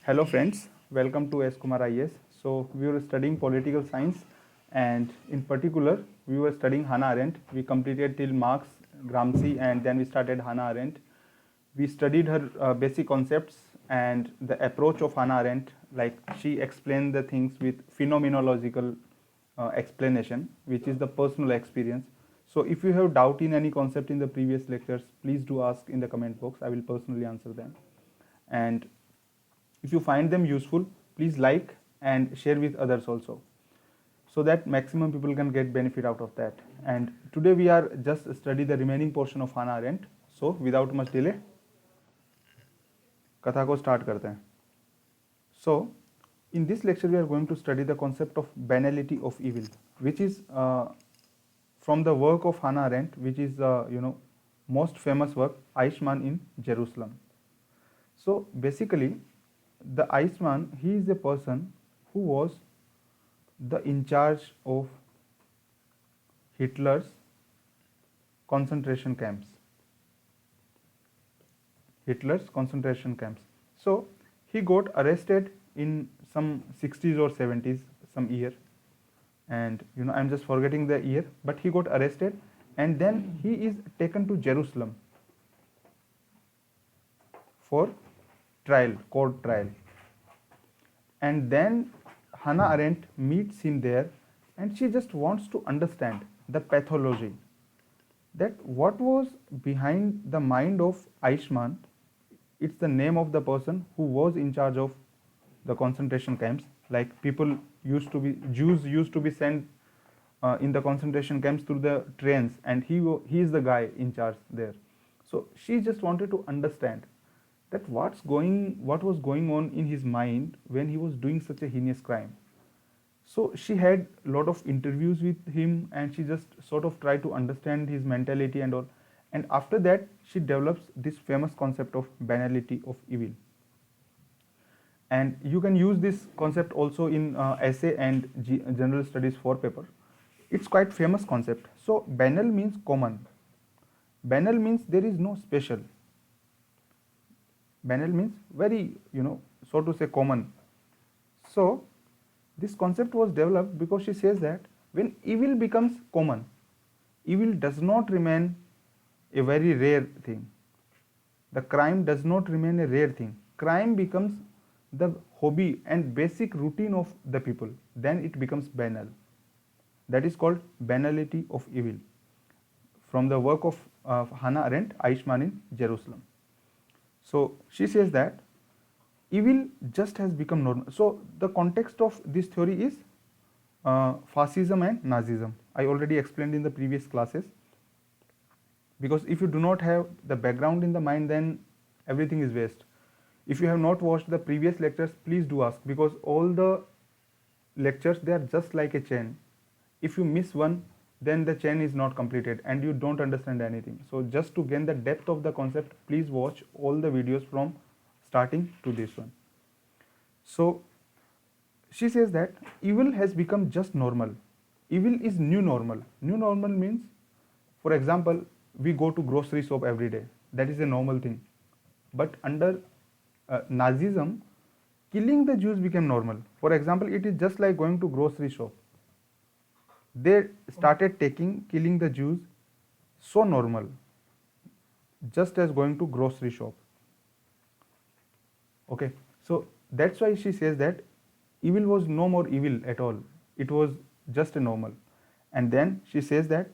Hello friends, welcome to S. Kumar IS. So we were studying political science and in particular we were studying Hannah Arendt. We completed till Marx, Gramsci and then we started Hannah Arendt. We studied her basic concepts and the approach of Hannah Arendt, like she explained the things with phenomenological explanation, which is the personal experience. So if you have doubt in any concept in the previous lectures, please do ask in the comment box. I will personally answer them. And if you find them useful, please like and share with others also, so that maximum people can get benefit out of that. And today we are just study the remaining portion of Hannah Arendt. So without much delay, कथा को start करते हैं. So in this lecture we are going to study the concept of banality of evil, which is from the work of Hannah Arendt, which is most famous work, Eichmann in Jerusalem. So basically, the Eichmann, he is a person who was the in charge of Hitler's concentration camps. Hitler's concentration camps. So he got arrested in some 60s or 70s, some year, and I'm just forgetting the year, but he got arrested and then he is taken to Jerusalem for trial, court trial. And then Hannah Arendt meets him there and she just wants to understand the pathology, that what was behind the mind of Eichmann. It's the name of the person who was in charge of the concentration camps. Like Jews used to be sent in the concentration camps through the trains, and he is the guy in charge there. So she just wanted to understand that what was going on in his mind when he was doing such a heinous crime. So she had a lot of interviews with him and she just sort of tried to understand his mentality and all. And after that, she develops this famous concept of banality of evil. And you can use this concept also in essay and general studies 4 paper. It's quite famous concept. So banal means common. Banal means there is no special. Banal means very, so to say, common. So this concept was developed because she says that when evil becomes common, evil does not remain a very rare thing. The crime does not remain a rare thing. Crime becomes the hobby and basic routine of the people. Then it becomes banal. That is called banality of evil, from the work of Hannah Arendt, Eichmann in Jerusalem. So she says that evil just has become normal. So the context of this theory is fascism and Nazism. I already explained in the previous classes. Because if you do not have the background in the mind, then everything is waste. If you have not watched the previous lectures, please do ask, because all the lectures, they are just like a chain. If you miss one, then the chain is not completed and you don't understand anything. So just to gain the depth of the concept, please watch all the videos from starting to this one. So she says that evil has become just normal. Evil is new normal. New normal means, for example, we go to grocery shop every day. That is a normal thing. But under Nazism, killing the Jews became normal. For example, it is just like going to grocery shop. They started killing the Jews so normal, just as going to grocery shop. Okay, so that's why she says that evil was no more evil at all. It was just a normal. And then she says that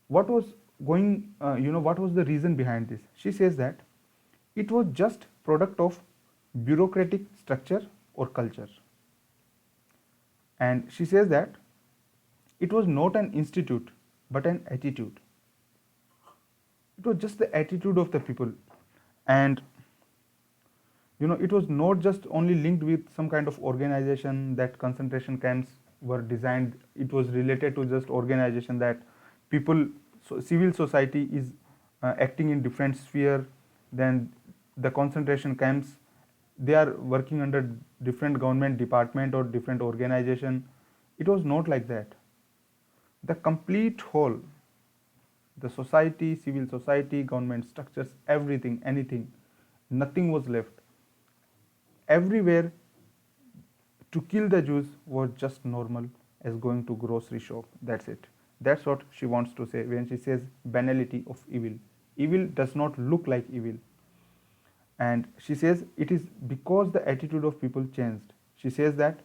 what was the reason behind this? She says that it was just product of bureaucratic structure or culture. And she says that it was not an institute, but an attitude. It was just the attitude of the people. And it was not just only linked with some kind of organization that concentration camps were designed. It was related to just organization that people, so civil society is acting in different sphere. Then the concentration camps, they are working under different government department or different organization. It was not like that. The complete whole, the society, civil society, government structures, everything, anything, nothing was left. everywhere to kill the Jews was just normal as going to grocery shop. That's it. That's what she wants to say when she says banality of evil. Evil does not look like evil. And she says it is because the attitude of people changed. She says that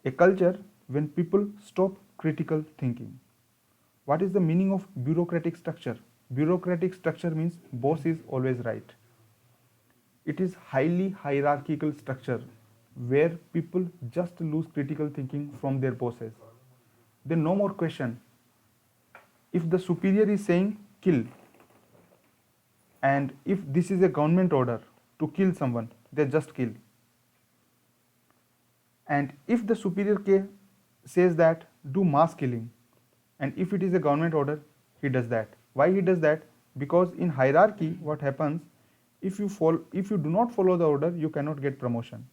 a culture when people stop critical thinking. What is the meaning of bureaucratic structure? Bureaucratic structure means boss is always right. It is highly hierarchical structure where people just lose critical thinking from their bosses. They no more question. If the superior is saying kill, and if this is a government order to kill someone, they just kill. And if the superior says that do mass killing, and if it is a government order, he does that. Why he does that? Because in hierarchy, what happens, if you do not follow the order, you cannot get promotion.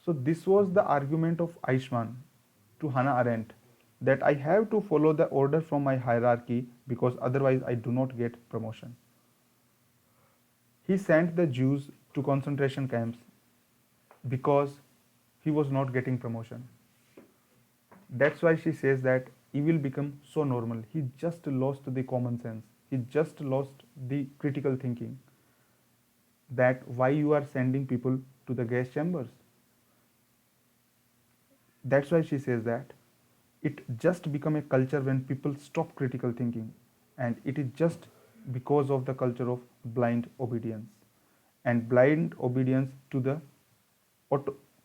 So this was the argument of Eichmann to Hannah Arendt, that I have to follow the order from my hierarchy because otherwise I do not get promotion. He sent the Jews to concentration camps because he was not getting promotion. That's why she says that evil become so normal. He just lost the common sense. He just lost the critical thinking. That why you are sending people to the gas chambers. That's why she says that it just become a culture when people stop critical thinking, and it is just because of the culture of blind obedience, and blind obedience to the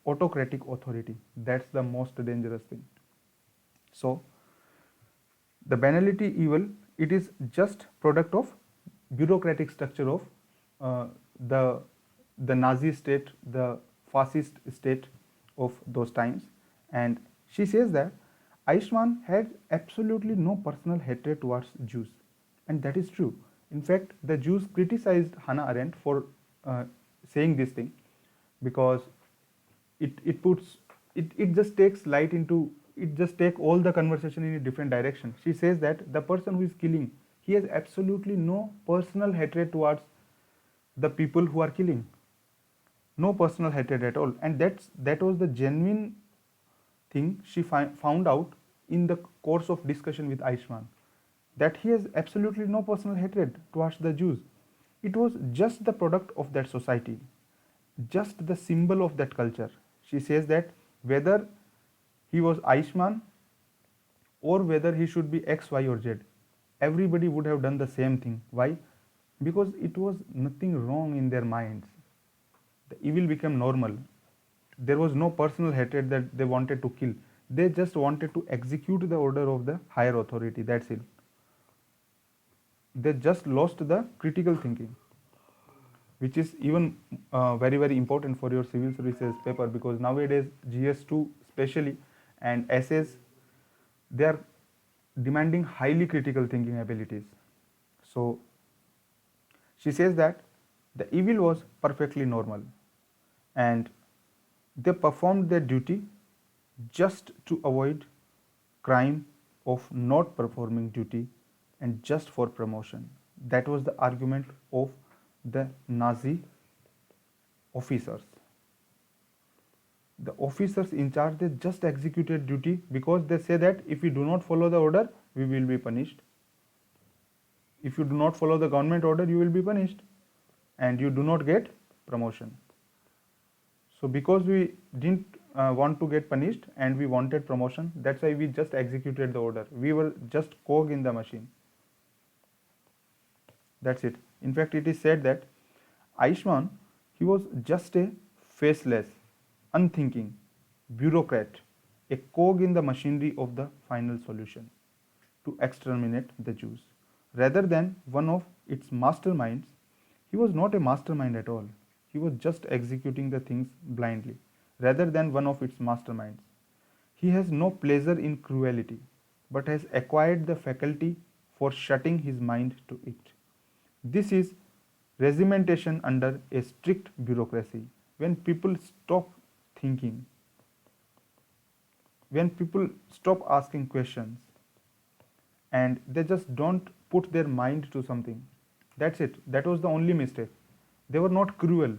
autocratic authority. That's the most dangerous thing. So the banality evil, it is just product of bureaucratic structure of the Nazi state, the fascist state of those times. And she says that Eichmann had absolutely no personal hatred towards Jews, and that is true. In fact, the Jews criticized Hannah Arendt for saying this thing, because it just takes light into, it just take all the conversation in a different direction. She says that the person who is killing, he has absolutely no personal hatred towards the people who are killing, no personal hatred at all. And that was the genuine thing she found out in the course of discussion with Eichmann, that he has absolutely no personal hatred towards the Jews. It was just the product of that society, just the symbol of that culture. She says that whether he was Eichmann or whether he should be X, Y or Z, everybody would have done the same thing. Why? Because it was nothing wrong in their minds. The evil became normal. There was no personal hatred that they wanted to kill. They just wanted to execute the order of the higher authority. That's it. They just lost the critical thinking, which is even very, very important for your civil services paper, because nowadays GS2 especially and essays, they are demanding highly critical thinking abilities. So she says that the evil was perfectly normal and they performed their duty just to avoid crime of not performing duty and just for promotion. That was the argument of the Nazi officers. The officers in charge, they just executed duty because they say that if you do not follow the order, we will be punished. If you do not follow the government order, you will be punished and you do not get promotion. So because we didn't want to get punished and we wanted promotion, that's why we just executed the order. We were just cog in the machine. That's it. In fact, it is said that Eichmann, he was just a faceless, unthinking bureaucrat, a cog in the machinery of the final solution to exterminate the Jews. Rather than one of its masterminds, he was not a mastermind at all. He was just executing the things blindly. Rather than one of its masterminds, he has no pleasure in cruelty, but has acquired the faculty for shutting his mind to it. This is regimentation under a strict bureaucracy. When people stop thinking, when people stop asking questions, and they just don't put their mind to something, that's it. That was the only mistake. They were not cruel.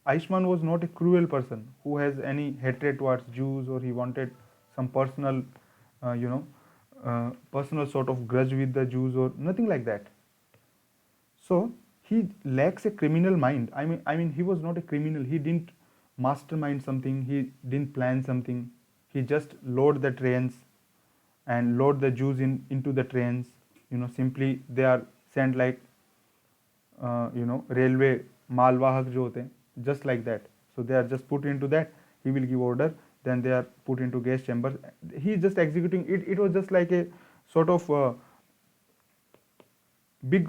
Eichmann was not a cruel person who has any hatred towards Jews, or he wanted some personal, uh, you know, personal sort of grudge with the Jews, or nothing like that. So he lacks a criminal mind. I mean, he was not a criminal. He didn't mastermind something. He didn't plan something. He just load the trains and load the Jews into the trains. Simply they are sent like railway malwahak jo hote hain, just like that. So they are just put into that. He will give order. Then they are put into gas chambers. He is just executing it. It was just like a sort of big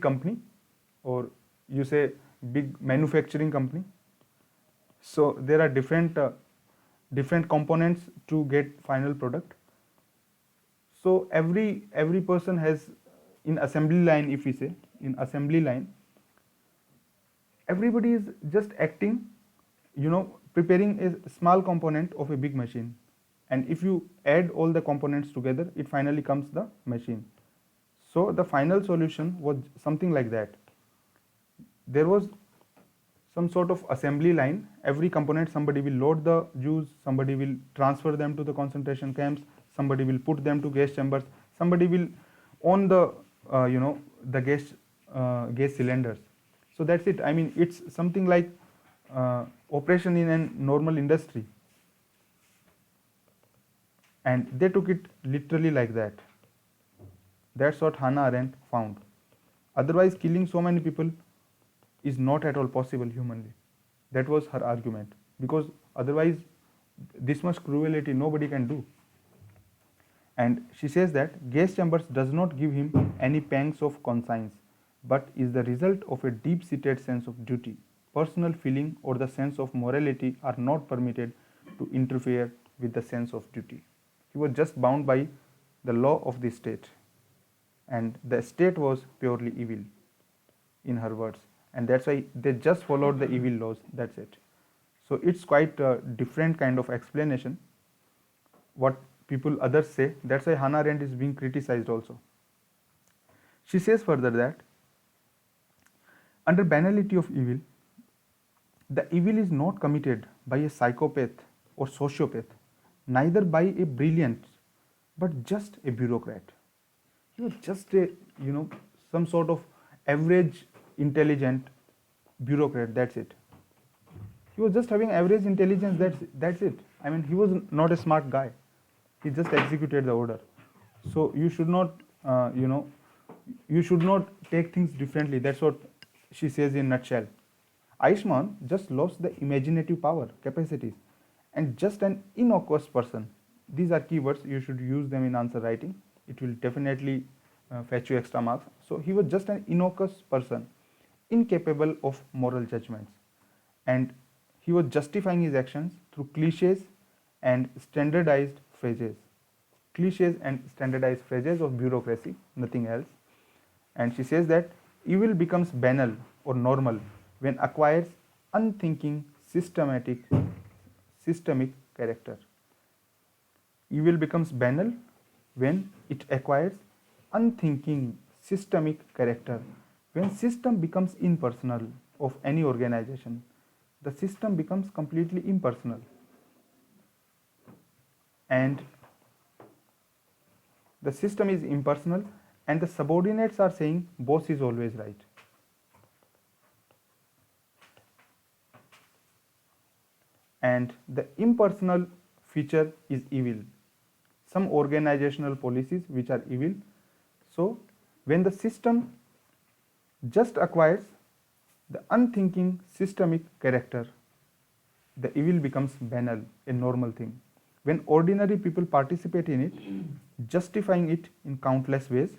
company, or you say big manufacturing company. So there are different components to get final product. So every person has, in assembly line, if we say in assembly line, everybody is just acting, preparing a small component of a big machine, and if you add all the components together, it finally comes the machine. So the final solution was something like that. There was some sort of assembly line. Every component, somebody will load the Jews, somebody will transfer them to the concentration camps, somebody will put them to gas chambers, somebody will own the the gas cylinders. So that's it. I mean, it's something like operation in a normal industry, and they took it literally like that. That's what Hannah Arendt found. Otherwise, killing so many people is not at all possible humanly. That was her argument. Because otherwise, this much cruelty nobody can do. And she says that gas chambers does not give him any pangs of conscience, but is the result of a deep-seated sense of duty. Personal feeling or the sense of morality are not permitted to interfere with the sense of duty. He was just bound by the law of the state, and the state was purely evil, in her words, and that's why they just followed the evil laws. That's it. So it's quite a different kind of explanation what others say. That's why Hannah Arendt is being criticized also. She says further that under banality of evil, the evil is not committed by a psychopath or sociopath, neither by a brilliant, but just a bureaucrat. He was just a, some sort of average intelligent bureaucrat. That's it. He was just having average intelligence. That's it. I mean, he was not a smart guy. He just executed the order. So you should not, you should not take things differently. That's what she says in a nutshell. Eichmann just lost the imaginative power, capacities, and just an innocuous person. These are keywords. You should use them in answer writing. It will definitely fetch you extra marks. So he was just an innocuous person, incapable of moral judgments, and he was justifying his actions through cliches and standardized phrases. Cliches and standardized phrases of bureaucracy, nothing else. And she says that evil becomes banal or normal when acquires unthinking, systemic character. Evil becomes banal when it acquires unthinking, systemic character. When system becomes impersonal of any organization, the system becomes completely impersonal. And the system is impersonal, and the subordinates are saying boss is always right. And the impersonal feature is evil. Some organizational policies which are evil. So when the system just acquires the unthinking systemic character, the evil becomes banal, a normal thing. When ordinary people participate in it, justifying it in countless ways,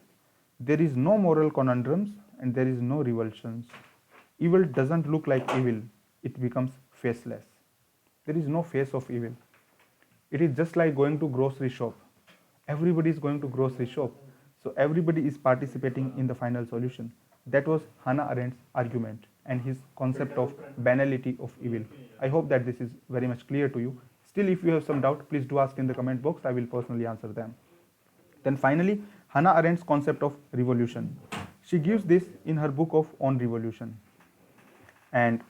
there is no moral conundrums and there is no revulsions. Evil doesn't look like evil, it becomes faceless. There is no face of evil. It is just like going to grocery shop. Everybody is going to grocery shop. So everybody is participating in the final solution. That was Hannah Arendt's argument and his concept of banality of evil. I hope that this is very much clear to you. Still, if you have some doubt, please do ask in the comment box. I will personally answer them. Then finally, Hannah Arendt's concept of revolution. She gives this in her book of On Revolution. And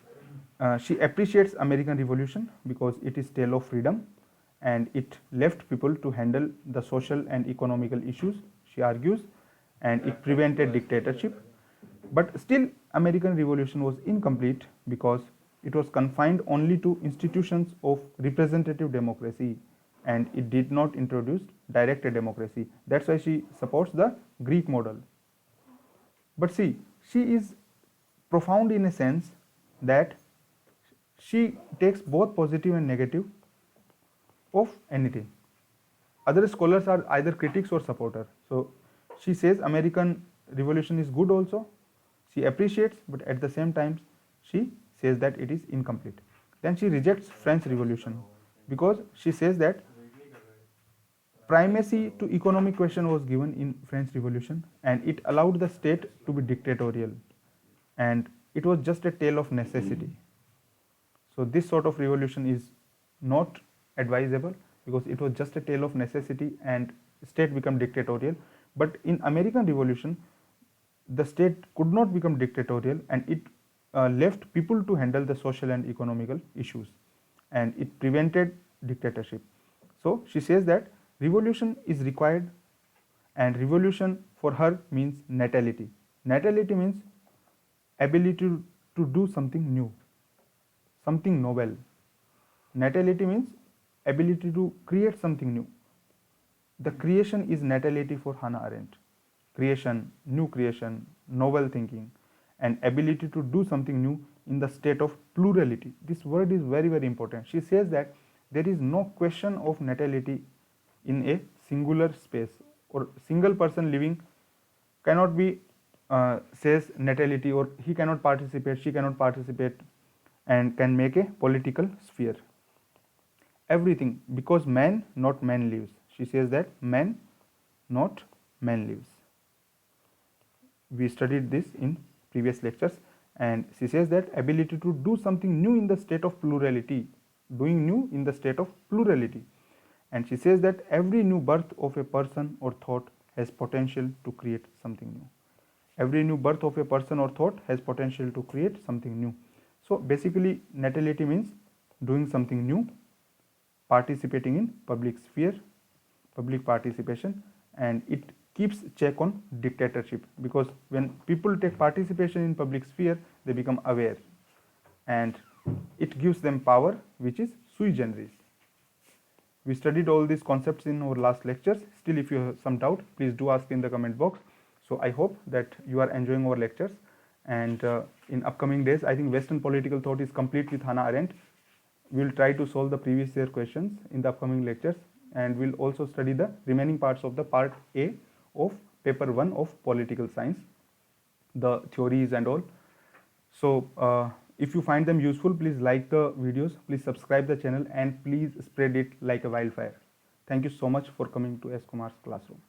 she appreciates American Revolution because it is tale of freedom and it left people to handle the social and economical issues, she argues, and it prevented dictatorship. But still, American Revolution was incomplete because it was confined only to institutions of representative democracy and it did not introduce direct democracy. That's why she supports the Greek model. But see, she is profound in a sense that she takes both positive and negative of anything. Other scholars are either critics or supporters. So she says American Revolution is good also. She appreciates, but at the same time, she says that it is incomplete. Then she rejects French Revolution because she says that primacy to economic question was given in French Revolution and it allowed the state to be dictatorial and it was just a tale of necessity. So this sort of revolution is not advisable because it was just a tale of necessity and state become dictatorial. But in American Revolution, the state could not become dictatorial and it left people to handle the social and economical issues and it prevented dictatorship. So she says that revolution is required and revolution for her means natality. Natality means ability to do something new, something novel. Natality means ability to create something new. The creation is natality for Hannah Arendt. Creation, new creation, novel thinking, and ability to do something new in the state of plurality. This word is very, very important. She says that there is no question of natality in a singular space or single person living cannot be says natality or he cannot participate, she cannot participate and can make a political sphere. Everything because man, not man lives. She says that man, not man lives. We studied this in previous lectures and she says that ability to do something new in the state of plurality, doing new in the state of plurality. And she says that every new birth of a person or thought has potential to create something new. Every new birth of a person or thought has potential to create something new. So basically natality means doing something new, participating in public sphere, public participation, and it keeps check on dictatorship because when people take participation in public sphere, they become aware and it gives them power which is sui generis. We studied all these concepts in our last lectures. Still, if you have some doubt, please do ask in the comment box. So I hope that you are enjoying our lectures and in upcoming days, I think Western political thought is complete with Hannah Arendt. We will try to solve the previous year questions in the upcoming lectures and we'll also study the remaining parts of the part A of paper 1 of political science, the theories and all. So if you find them useful, please like the videos, please subscribe the channel and please spread it like a wildfire. Thank you so much for coming to S. Kumar's classroom.